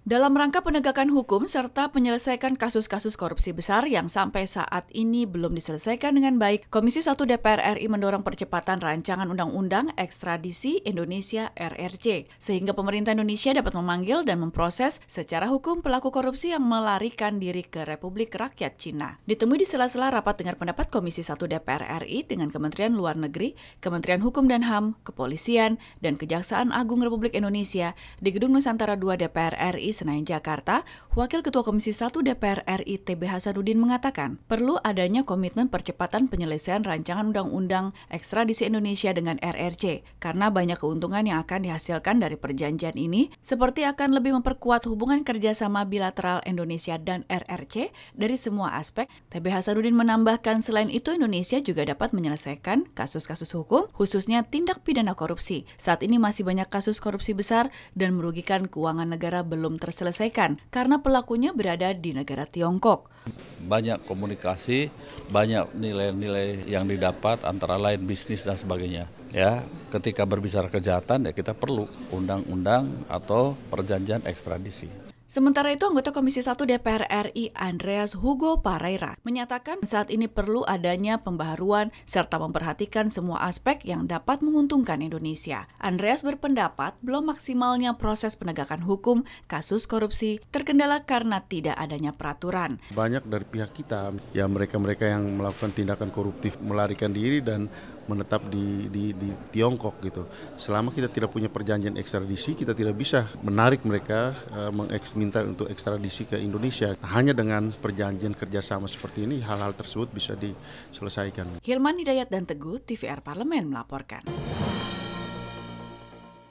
Dalam rangka penegakan hukum serta menyelesaikan kasus-kasus korupsi besar yang sampai saat ini belum diselesaikan dengan baik, Komisi 1 DPR RI mendorong percepatan rancangan undang-undang ekstradisi Indonesia RRC, sehingga pemerintah Indonesia dapat memanggil dan memproses secara hukum pelaku korupsi yang melarikan diri ke Republik Rakyat Cina. Ditemui di sela-sela rapat dengar pendapat Komisi 1 DPR RI dengan Kementerian Luar Negeri, Kementerian Hukum dan HAM, Kepolisian, dan Kejaksaan Agung Republik Indonesia di Gedung Nusantara II DPR RI Senayan, Jakarta, Wakil Ketua Komisi 1 DPR RI TB Hasanuddin mengatakan, perlu adanya komitmen percepatan penyelesaian rancangan undang-undang ekstradisi Indonesia dengan RRC, karena banyak keuntungan yang akan dihasilkan dari perjanjian ini, seperti akan lebih memperkuat hubungan kerjasama bilateral Indonesia dan RRC dari semua aspek. TB Hasanuddin menambahkan, selain itu Indonesia juga dapat menyelesaikan kasus-kasus hukum, khususnya tindak pidana korupsi. Saat ini masih banyak kasus korupsi besar dan merugikan keuangan negara belum terselesaikan karena pelakunya berada di negara Tiongkok. Banyak komunikasi, banyak nilai-nilai yang didapat antara lain bisnis dan sebagainya. Ya, ketika berbicara kejahatan ya kita perlu undang-undang atau perjanjian ekstradisi. Sementara itu, anggota Komisi 1 DPR RI Andreas Hugo Pareira menyatakan saat ini perlu adanya pembaharuan serta memperhatikan semua aspek yang dapat menguntungkan Indonesia. Andreas berpendapat belum maksimalnya proses penegakan hukum kasus korupsi terkendala karena tidak adanya peraturan. Banyak dari pihak kita, ya mereka-mereka yang melakukan tindakan koruptif melarikan diri dan menetap di Tiongkok gitu. Selama kita tidak punya perjanjian ekstradisi, kita tidak bisa menarik mereka minta untuk ekstradisi ke Indonesia. Hanya dengan perjanjian kerjasama seperti ini, hal-hal tersebut bisa diselesaikan. Hilman Hidayat dan Teguh, TVR Parlemen melaporkan.